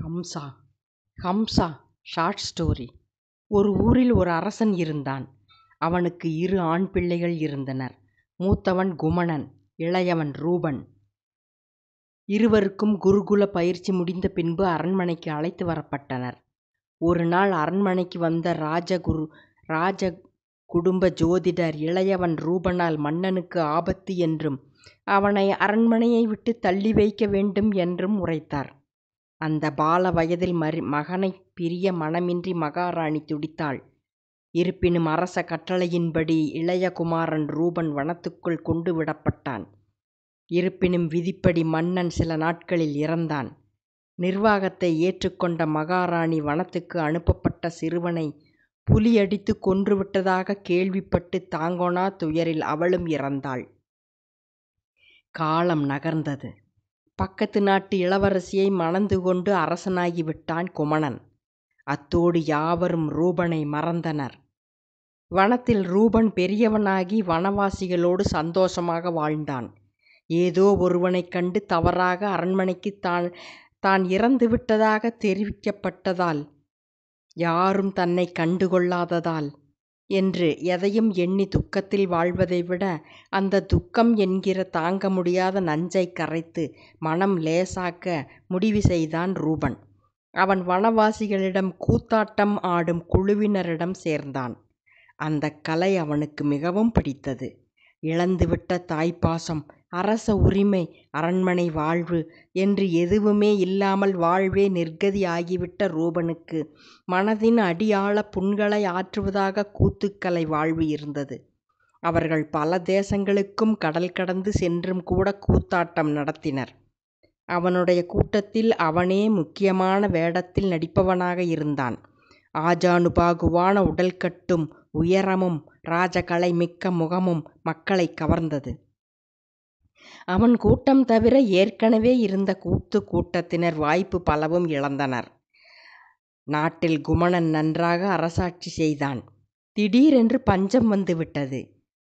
Hamza. Hamza short story. ஒரு ஊரில் ஒரு அரசன் இருந்தான். அவனுக்கு 2 ஆண் பிள்ளைகள் இருந்தனர். மூத்தவன் குமணன், இளையவன் ரூபன். இருவருக்கும் குருகுல பயிற்சி முடிந்த பின்பு அரண்மனைக்கு அழைத்து வரப்பட்டனர். ஒரு நாள் அரண்மனைக்கு வந்த ராஜ குடும்ப ஜோதிடர் இளையவன் ரூபனால் மன்னனுக்கு ஆபத்து என்றும் அவனை அரண்மனையை விட்டு தள்ளி வைக்க வேண்டும் என்றும் உரைத்தார். அந்த பால வயதில் மகனைப் பிரிய மனமின்றி மகாராணி துடித்தாள். இருப்பினும் அரச கட்டளையின்படி இளைய குமாரன் ரூபன் வனத்துக்குள் கொண்டு விடப்பட்டான். இருப்பினும் விதிப்படி மன்னன் சில நாட்களில் இறந்தான். நிர்வாகத்தை ஏற்றுக்கொண்ட மகாராணி வனத்துக்கு அனுப்பப்பட்ட சிறுவனை புலி அடித்து கொன்றுவிட்டதாக கேள்விப்பட்டு தாங்கொணா துயரில் அவளும் இறந்தாள். காலம் நகர்ந்தது. பக்கத்து நாட்டு இளவரசியை மணந்து கொண்டு அரசனாகி விட்டான் குமணன். அத்தோடு யாவரும் ரூபனை மறந்தனர். வனத்தில் ரூபன் பெரியவனாகி வனவாசிகளோடு சந்தோஷமாக வாழ்ந்தான். ஏதோ ஒருவனைக் கண்டு தவறாக அரண்மனைக்கு தான் இறந்து விட்டதாக தெரிவிக்கப்பட்டதால், யாரும் தன்னை கண்டுகொள்ளாததால் என்று எதையும் எண்ணி துக்கத்தில் வாழ்வதை விட அந்த துக்கம் என்கிற தாங்க முடியாத நஞ்சை கரைத்து மனம் லேசாக்க முடிவு செய்தான் ரூபன். அவன் வனவாசிகளிடம் கூத்தாட்டம் ஆடும் குழுவினரிடம் சேர்ந்தான். அந்த கலை அவனுக்கு மிகவும் பிடித்தது. இழந்துவிட்ட தாய்ப்பாசம், அரச உரிமை, அரண்மனை வாழ்வு என்று எதுவுமே இல்லாமல் வாழ்வே நிர்கதி ஆகிவிட்ட ரூபனுக்கு மனதின் அடியாழ புண்களை ஆற்றுவதாக கூத்துக்கலை வாழ்வு இருந்தது. அவர்கள் பல தேசங்களுக்கும் கடல் கடந்து சென்றும் கூட கூத்தாட்டம் நடத்தினர். அவனுடைய கூட்டத்தில் அவனே முக்கியமான வேடத்தில் நடிப்பவனாக இருந்தான். ஆஜானுபாகுவான உடல்கட்டும் உயரமும் ராஜகலை மிக்க முகமும் மக்களை கவர்ந்தது. அவன் கூட்டம் தவிர ஏற்கனவே இருந்த கூட்டத்தினர் வாய்ப்பு பலவும் இழந்தனர். நாட்டில் குமணன் நன்றாக அரசாட்சி செய்தான். திடீரென்று பஞ்சம் வந்துவிட்டது.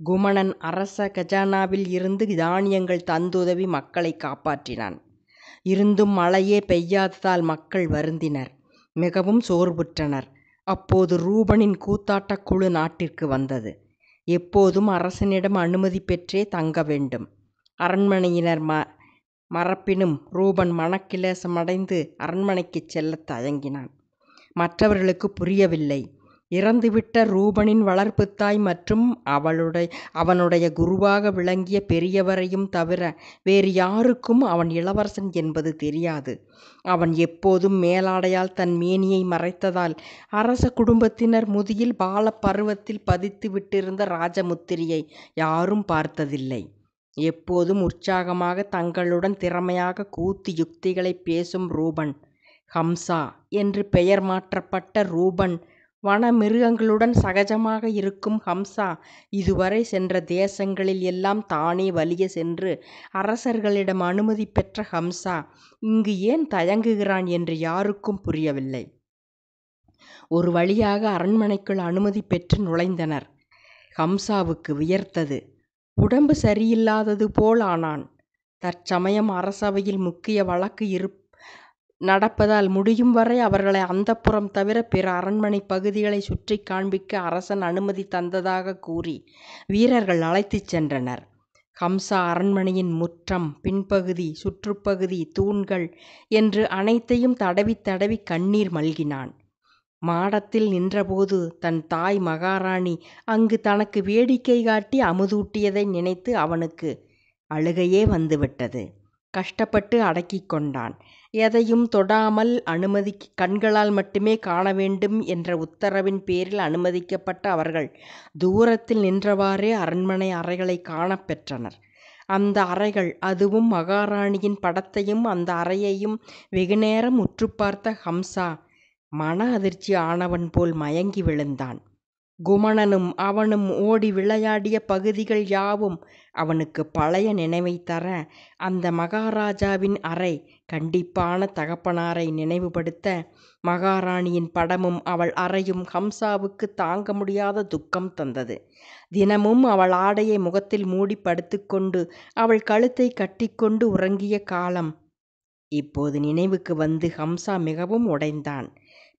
குமணன் அரச கஜானாவில் இருந்து தானியங்கள் தந்துதவி மக்களை காப்பாற்றினான். இருந்தும் மழையே பெய்யாததால் மக்கள் வருந்தினர், மிகவும் சோர்வுற்றனர். அப்போது ரூபனின் கூத்தாட்டக் குழு நாட்டிற்கு வந்தது. எப்போதும் அரசனிடம் அனுமதி பெற்றே தங்க வேண்டும். அரண்மனையினர் மறப்பினும் ரூபன் மனக்கிலேசமடைந்து அரண்மனைக்குச் செல்லத் தயங்கினான். மற்றவர்களுக்கு புரியவில்லை. இறந்துவிட்ட ரூபனின் வளர்ப்புத்தாய் மற்றும் அவனுடைய குருவாக விளங்கிய பெரியவரையும் தவிர வேறு யாருக்கும் அவன் இளவரசன் என்பது தெரியாது. அவன் எப்போதும் மேலாடையால் தன் மேனியை மறைத்ததால் அரச குடும்பத்தினர் முதுகில் பால பருவத்தில் பதித்து விட்டிருந்த ராஜமுத்திரையை யாரும் பார்த்ததில்லை. எப்போதும் உற்சாகமாக தங்களுடன் திறமையாக கூத்து யுக்திகளை பேசும் ரூபன், ஹம்சா என்று பெயர் மாற்றப்பட்ட ரூபன், வன மிருகங்களுடன் சகஜமாக இருக்கும் ஹம்சா, இதுவரை சென்ற தேசங்களில் எல்லாம் தானே வலிய சென்று அரசர்களிடம் அனுமதி பெற்ற ஹம்சா இங்கு ஏன் தயங்குகிறான் என்று யாருக்கும் புரியவில்லை. ஒரு வழியாக அரண்மனைக்குள் அனுமதி பெற்று நுழைந்தனர். ஹம்சாவுக்கு வியர்த்தது. உடம்பு சரியில்லாதது போல் ஆனான். தற்சமயம் அரசவையில் முக்கிய வழக்கு நடப்பதால் முடியும் வரை அவர்களை அந்தப்புறம் தவிர பிற அரண்மனை பகுதிகளை சுற்றி காண்பிக்க அரசன் அனுமதி தந்ததாக கூறி வீரர்கள் அழைத்துச் சென்றனர். ஹம்சா அரண்மனையின் முற்றம், பின்பகுதி, சுற்றுப்பகுதி, தூண்கள் என்று அனைத்தையும் தடவி தடவி கண்ணீர் மல்கினான். மாடத்தில் நின்றபோது தன் தாய் மகாராணி அங்கு தனக்கு வேடிக்கை காட்டி அமுதூட்டியதை நினைத்து அவனுக்கு அழுகையே வந்துவிட்டது. கஷ்டப்பட்டு அடக்கி கொண்டான். எதையும் தொடாமல் கண்களால் மட்டுமே காண வேண்டும் என்ற உத்தரவின் பேரில் அனுமதிக்கப்பட்ட அவர்கள் தூரத்தில் நின்றவாறே அரண்மனை அறைகளை காணப் பெற்றனர். அந்த அறைகள், அதுவும் மகாராணியின் படத்தையும் அந்த அறையையும் வெகுநேரம் உற்று பார்த்த ஹம்சா மன அதிர்ச்சி ஆனவன் போல் மயங்கி விழுந்தான். குமணனும் அவனும் ஓடி விளையாடிய பகுதிகள் யாவும் அவனுக்கு பழைய நினைவை தர, அந்த மகாராஜாவின் அறை கண்டிப்பான தகப்பனாரை நினைவுபடுத்த, மகாராணியின் படமும் அவள் அறையும் ஹம்சாவுக்கு தாங்க முடியாத துக்கம் தந்தது. தினமும் அவள் ஆடையை முகத்தில் மூடி படுத்துக்கொண்டு அவள் கழுத்தை கட்டிக்கொண்டு உறங்கிய காலம் இப்போது நினைவுக்கு வந்து ஹம்சா மிகவும் உடைந்தான்.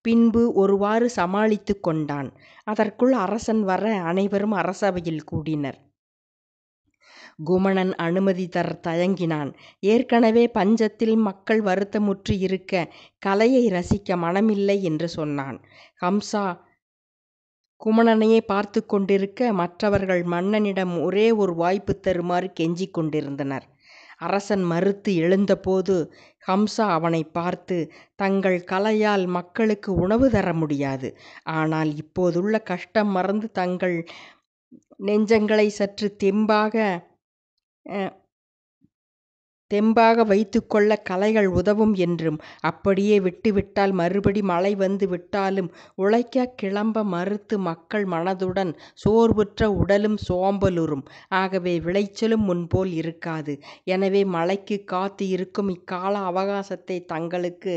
பின்பு ஒருவாறு சமாளித்து கொண்டான். அதற்குள் அரசன் வர அனைவரும் அரசவையில் கூடினர். குமணன் அனுமதி தர தயங்கினான். ஏற்கனவே பஞ்சத்தில் மக்கள் வருத்தமுற்று இருக்க கலையை ரசிக்க மனமில்லை என்று சொன்னான். ஹம்சா குமணனையே பார்த்து கொண்டிருக்க மற்றவர்கள் மன்னனிடம் ஒரே ஒரு வாய்ப்பு தருமாறு கெஞ்சிக் கொண்டிருந்தனர். அரசன் மறுத்து எழுந்தபோது ஹம்சா அவனை பார்த்து, தங்கள் கலையால் மக்களுக்கு உணவு தர முடியாது. ஆனால் இப்போதுள்ள கஷ்டம் மறந்து தங்கள் நெஞ்சங்களை சற்று தெம்பாக வைத்துக்கொள்ள கலைகள் உதவும் என்றும், அப்படியே விட்டுவிட்டால் மறுபடி மழை வந்து விட்டாலும் உழைக்க கிளம்ப மறுத்து மக்கள் மனதுடன் சோர்வுற்ற உடலும் சோம்பலுறும். ஆகவே விளைச்சலும் முன்போல் இருக்காது. எனவே மழைக்கு காத்து இருக்கும் இக்கால அவகாசத்தை தங்களுக்கு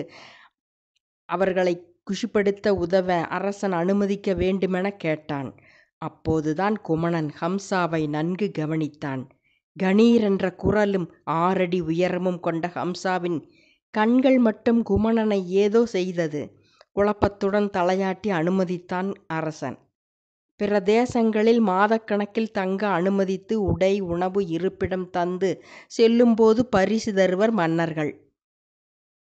அவர்களை குஷிப்படுத்த உதவ அரசன் அனுமதிக்க வேண்டுமென கேட்டான். அப்போதுதான் குமணன் ஹம்சாவை நன்கு கவனித்தான். கணீர் என்ற குரலும் 6 அடி உயரமும் கொண்ட ஹம்சாவின் கண்கள் மட்டும் குமணனை ஏதோ செய்தது. குழப்பத்துடன் தலையாட்டி அனுமதித்தான் அரசன். பிற தேசங்களில் மாதக்கணக்கில் தங்க அனுமதித்து உடை, உணவு, இருப்பிடம் தந்து செல்லும்போது பரிசு தருவர் மன்னர்கள்.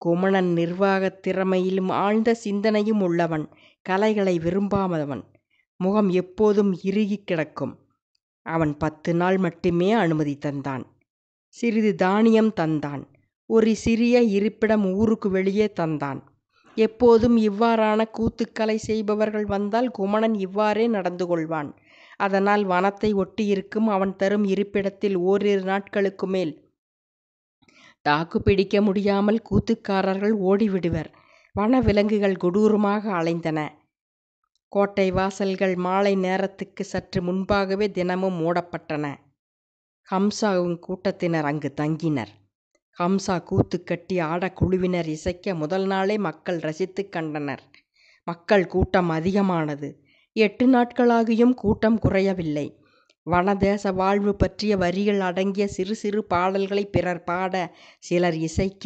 குமணன் நிர்வாகத் திறமையிலும் ஆழ்ந்த சிந்தனையும் உள்ளவன். கலைகளை விரும்பாதவன். முகம் எப்போதும் இறுகி கிடக்கும். அவன் 10 நாள் மட்டுமே அனுமதி தந்தான். சிறிது தானியம் தந்தான். ஒரு சிறிய இருப்பிடம் ஊருக்கு வெளியே தந்தான். எப்போதும் இவ்வாறான கூத்துக்களை செய்பவர்கள் வந்தால் குமணன் இவ்வாறே நடந்து கொள்வான். அதனால் வனத்தை ஒட்டியிருக்கும் அவன் தரும் இருப்பிடத்தில் ஓரிரு நாட்களுக்கு மேல் தாக்கு பிடிக்க முடியாமல் கூத்துக்காரர்கள் ஓடிவிடுவர். வன விலங்குகள் கொடூரமாக அலைந்தன. கோட்டை வாசல்கள் மாலை நேரத்துக்கு சற்று முன்பாகவே தினமும் மூடப்பட்டன. ஹம்சாவின் கூட்டத்தினர் அங்கு தங்கினர். ஹம்சா கூத்து கட்டி ஆட குழுவினர் இசைக்க முதல் நாளே மக்கள் ரசித்து கண்டனர். மக்கள் கூட்டம் அதிகமானது. 8 நாட்களாகியும் கூட்டம் குறையவில்லை. வனதேச வாழ்வு பற்றிய வரிகள் அடங்கிய சிறு சிறு பாடல்களை பிறர் பாட, சிலர் இசைக்க,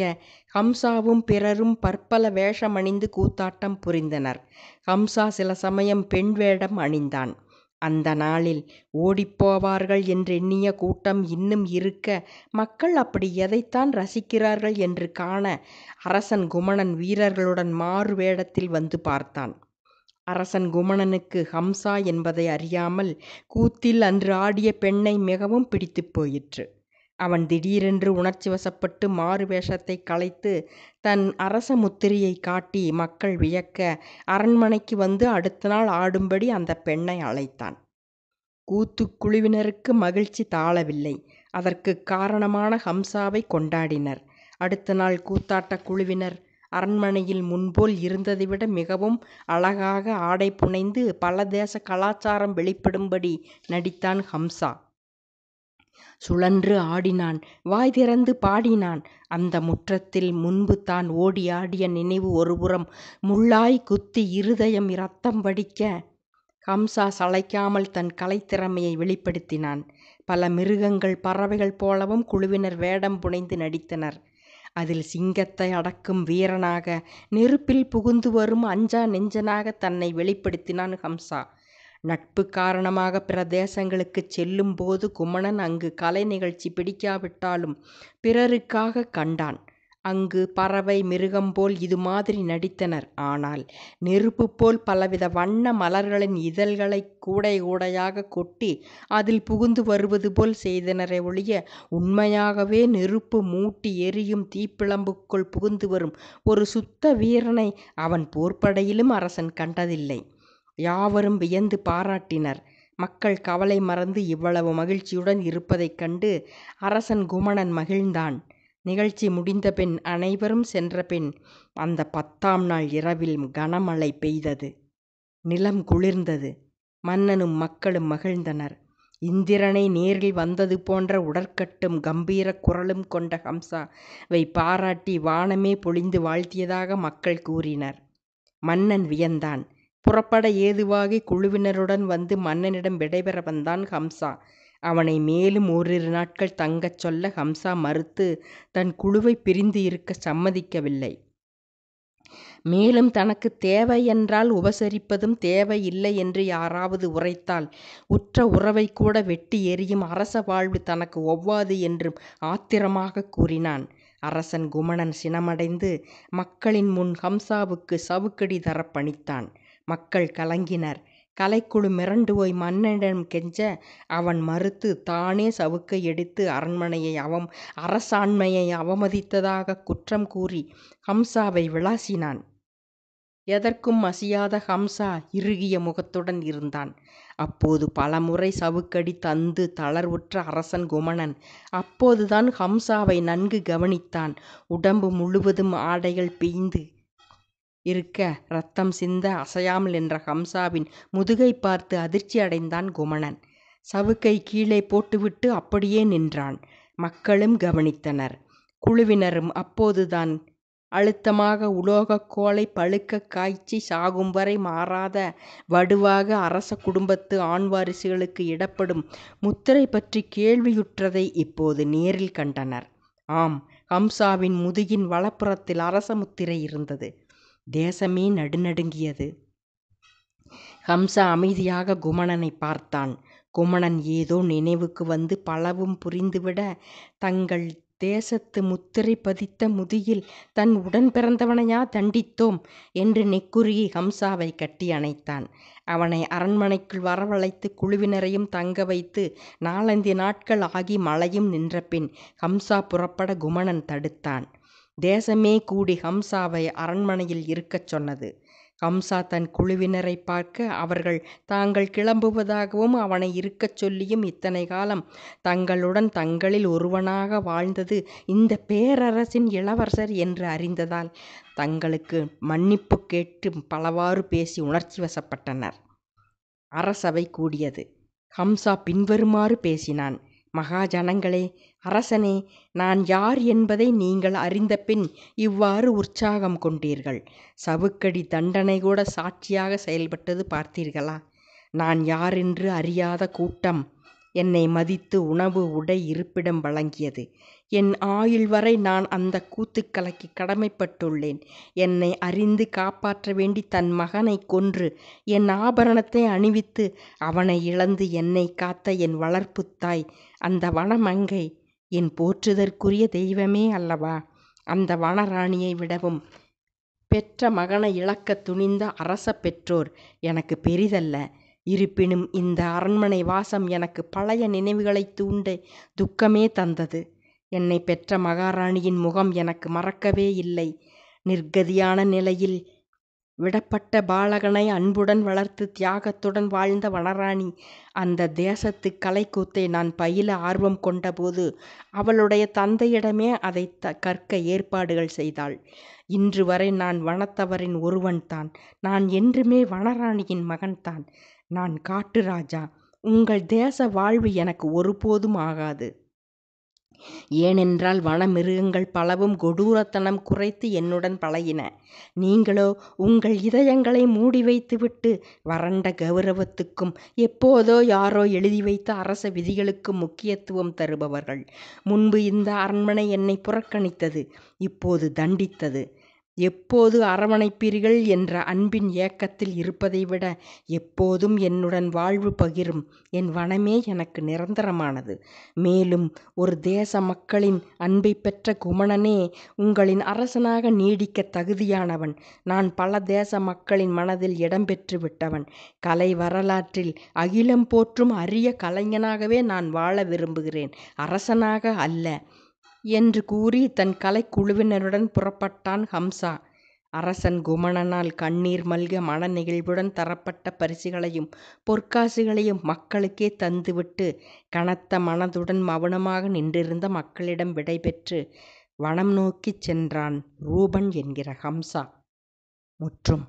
ஹம்சாவும் பிறரும் பற்பல வேஷமணிந்து கூத்தாட்டம் புரிந்தனர். ஹம்சா சில சமயம் பெண் வேடம் அணிந்தான். அந்த நாளில் ஓடிப்போவார்கள் என்றெண்ணிய கூட்டம் இன்னும் இருக்க, மக்கள் அப்படி எதைத்தான் ரசிக்கிறார்கள் என்று காண அரசன் குமணன் வீரர்களுடன் மாறு வேடத்தில் வந்து பார்த்தான். அரசன் குமணனுக்கு ஹம்சா என்பதை அறியாமல் கூத்தில் அன்று ஆடிய பெண்ணை மிகவும் பிடித்து போயிற்று. அவன் திடீரென்று உணர்ச்சி வசப்பட்டு மாறு வேஷத்தை களைத்து தன் அரச முத்திரையை காட்டி மக்கள் வியக்க அரண்மனைக்கு வந்து அடுத்த நாள் ஆடும்படி அந்த பெண்ணை அழைத்தான். கூத்து குழுவினருக்கு மகிழ்ச்சி தாழவில்லை. அதற்கு காரணமான ஹம்சாவை கொண்டாடினர். அடுத்த நாள் கூத்தாட்ட குழுவினர் அரண்மனையில் முன்போல் இருந்ததை விட மிகவும் அழகாக ஆடை புனைந்து பல தேச கலாச்சாரம் வெளிப்படும்படி நடித்தான் ஹம்சா. சுழன்று ஆடினான். வாய் திறந்து பாடினான். அந்த முற்றத்தில் முன்பு தான் ஓடி ஆடிய நினைவு ஒருபுறம் முள்ளாய் குத்தி இருதயம் இரத்தம் வடிக்க ஹம்சா சளைக்காமல் தன் கலைத்திறமையை வெளிப்படுத்தினான். பல மிருகங்கள், பறவைகள் போலவும் குழுவினர் வேடம் புனைந்து நடித்தனர். அதில் சிங்கத்தை அடக்கும் வீரனாக, நெருப்பில் புகுந்து வரும் அஞ்சா நெஞ்சனாக தன்னை வெளிப்படுத்தினான் ஹம்சா. நட்பு காரணமாக பிற தேசங்களுக்கு செல்லும் போது குமணன் அங்கு கலை நிகழ்ச்சி பிடிக்காவிட்டாலும் பிறருக்காக கண்டான். அங்கு பறவை, மிருகம் போல் இது மாதிரி நடித்தனர். ஆனால் நெருப்பு போல் பலவித வண்ண மலர்களின் இதழ்களை கூடை கூடையாக கொட்டி அதில் புகுந்து வருவது போல் செய்தனரை ஒழிய உண்மையாகவே நெருப்பு மூட்டி எரியும் தீப்பிழம்புக்குள் புகுந்து வரும் ஒரு சுத்த வீரனை அவன் போர்ப்படையிலும் அரசன் கண்டதில்லை. யாவரும் வியந்து பாராட்டினர். மக்கள் கவலை மறந்து இவ்வளவு மகிழ்ச்சியுடன் இருப்பதைக் கண்டு அரசன் குமணன் மகிழ்ந்தான். நிகழ்ச்சி முடிந்த பின் அனைவரும் சென்ற பின் அந்த 10ஆம் நாள் இரவில் கனமழை பெய்தது. நிலம் குளிர்ந்தது. மன்னனும் மக்களும் மகிழ்ந்தனர். இந்திரனை நேரில் வந்தது போன்ற உடற்கட்டும் கம்பீர குரலும் கொண்ட ஹம்சாவை பாராட்டி வானமே பொழிந்து வாழ்த்தியதாக மக்கள் கூறினர். மன்னன் வியந்தான். புறப்பட ஏதுவாகி குழுவினருடன் வந்து மன்னனிடம் விடைபெற வந்தான் ஹம்சா. அவனை மேலும் ஓரிரு நாட்கள் தங்கச் சொல்ல ஹம்சா மறுத்து தன் குழுவை பிரிந்து இருக்க சம்மதிக்கவில்லை. மேலும் தனக்கு தேவை என்றால் உபசரிப்பதும், தேவை இல்லை என்று யாராவது உரைத்தால் உற்ற உறவை கூட வெட்டி எறியும் அரச வாழ்வு தனக்கு ஒவ்வாது என்றும் ஆத்திரமாக கூறினான். அரசன் குமணன் சினமடைந்து மக்களின் முன் ஹம்சாவுக்கு சவுக்கடி தர பணித்தான். மக்கள் கலங்கினர். கலைக்குழு மிரண்டு போய் மன்னனிடம் கெஞ்ச அவன் மறுத்து தானே சவுக்கை எடுத்து அரசாண்மையை அவமதித்ததாக குற்றம் கூறி ஹம்சாவை விளாசினான். எதற்கும் அசியாத ஹம்சா இறுகிய முகத்துடன் இருந்தான். அப்போது பலமுறை சவுக்கடி தந்து தளர்வுற்ற அரசன் குமணன் அப்போதுதான் ஹம்சாவை நன்கு கவனித்தான். உடம்பு முழுவதும் ஆடைகள் பிய்ந்து இருக்க இரத்தம் சிந்த அசையாமல் நின்ற ஹம்சாவின் முதுகை பார்த்து அதிர்ச்சி அடைந்தான் குமணன். சவுக்கை கீழே போட்டுவிட்டு அப்படியே நின்றான். மக்களும் கவனித்தனர். குழுவினரும் அப்போதுதான் அழுத்தமாக உலோகக் கோலை பழுக்க காய்ச்சி சாகும் வரை மாறாத வடுவாக அரச குடும்பத்து ஆண் வாரிசுகளுக்கு இடப்படும் முத்திரை பற்றி கேள்வியுற்றதை இப்போது நேரில் கண்டனர். ஆம், ஹம்சாவின் முதுகின் வலப்புறத்தில் அரச முத்திரை இருந்தது. தேசமே நடுநடுங்கியது. ஹம்சா அமைதியாக குமணனை பார்த்தான். குமணன் ஏதோ நினைவுக்கு வந்து பலவும் புரிந்துவிட தங்கள் தேசத்து முத்திரை பதித்த முதுகில் தன் உடன் பிறந்தவனையா தண்டித்தோம் என்று நெக்குருகி ஹம்சாவை கட்டி அணைத்தான். அவனை அரண்மனைக்குள் வரவழைத்து குழுவினரையும் தங்க வைத்து 4-5 நாட்கள் ஆகி மழையும் நின்றபின் ஹம்சா புறப்பட குமணன் தடுத்தான். தேசமே கூடி ஹம்சாவை அரண்மனையில் இருக்கச் சொன்னது. ஹம்சா தன் குழுவினரை பார்க்க அவர்கள் தாங்கள் கிளம்புவதாகவும் அவனை இருக்கச் சொல்லியும் இத்தனை காலம் தங்களுடன் தங்களில் ஒருவனாக வாழ்ந்தது இந்த பேரரசின் இளவரசர் என்று அறிந்ததால் தங்களுக்கு மன்னிப்பு கேட்டு பலவாறு பேசி உணர்ச்சி வசப்பட்டனர். அரசவை கூடியது. ஹம்சா பின்வருமாறு பேசினான். மகாஜனங்களே, அரசனே, நான் யார் என்பதை நீங்கள் அறிந்த பின் இவ்வாறு உற்சாகம் கொண்டீர்கள். சவுக்கடி தண்டனை கூட சாட்சியாக செயல்பட்டது பார்த்தீர்களா? நான் யாரென்று அறியாத கூட்டம் என்னை மதித்து உணவு, உடை, இருப்பிடம் வழங்கியது. என் ஆயுள் வரை நான் அந்த கூத்துக்கலைக்கு கடமைப்பட்டுள்ளேன். என்னை அறிந்து காப்பாற்ற வேண்டி தன் மகனை கொன்று என் ஆபரணத்தை அணிவித்து அவனை இழந்து என்னை காத்த என் வளர்ப்பு தாய் அந்த வனமங்கை என் போற்றுதற்குரிய தெய்வமே அல்லவா? அந்த வனராணியை விடவும் பெற்ற மகனை இழக்க துணிந்த அரச பெற்றோர் எனக்கு பெரிதல்ல. இருப்பினும் இந்த அரண்மனை வாசம் எனக்கு பழைய நினைவுகளை தூண்ட துக்கமே தந்தது. என்னை பெற்ற மகாராணியின் முகம் எனக்கு மறக்கவே இல்லை. நிர்கதியான நிலையில் விடப்பட்ட பாலகனை அன்புடன் வளர்த்து தியாகத்துடன் வாழ்ந்த வனராணி அந்த தேசத்து கலைக்கூத்தை நான் பயில ஆர்வம் கொண்டபோது அவளுடைய தந்தையிடமே அதை கற்க ஏற்பாடுகள் செய்தாள். இன்று வரை நான் வனத்தவரின் ஒருவன்தான். நான் என்றுமே வனராணியின் மகன்தான். நான் காட்டு ராஜா. உங்கள் தேச வாழ்வு எனக்கு ஒருபோதும் ஆகாது. ஏனென்றால் வனமிருகங்கள் பலவும் கொடூரத்தனம் குறைத்து என்னுடன் பழகின. நீங்களோ உங்கள் இதயங்களை மூடி வைத்துவிட்டு வறண்ட கௌரவத்துக்கும் எப்போதோ யாரோ எழுதி வைத்த அரச விதிகளுக்கும் முக்கியத்துவம் தருபவர்கள். முன்பு இந்த அரண்மனை என்னை புறக்கணித்தது, இப்போது தண்டித்தது. எப்போது அரவணைப்பீர்கள் என்ற அன்பின் ஏக்கத்தில் இருப்பதை விட எப்போதும் என்னுடன் வாழ்வு பகிரும் என் வனமே எனக்கு நிரந்தரமானது. மேலும் ஒரு தேச மக்களின் அன்பை பெற்ற குமணனே உங்களின் அரசனாக நீடிக்க தகுதியானவன். நான் பல தேச மக்களின் மனதில் இடம்பெற்று விட்டவன். கலை வரலாற்றில் அகிலம் போற்றும் அரிய கலைஞனாகவே நான் வாழ விரும்புகிறேன், அரசனாக அல்ல என்று கூறி தன் கலைக்குழுவினருடன் புறப்பட்டான் ஹம்சா. அரசன் குமணனால் கண்ணீர் மல்க மன நெகிழ்வுடன் தரப்பட்ட பரிசுகளையும் பொற்காசுகளையும் மக்களுக்கே தந்துவிட்டு கனத்த மனதுடன் மௌனமாக நின்றிருந்த மக்களிடம் விடைபெற்று வனம் நோக்கிச் சென்றான் ரூபன் என்கிற ஹம்சா. முற்றும்.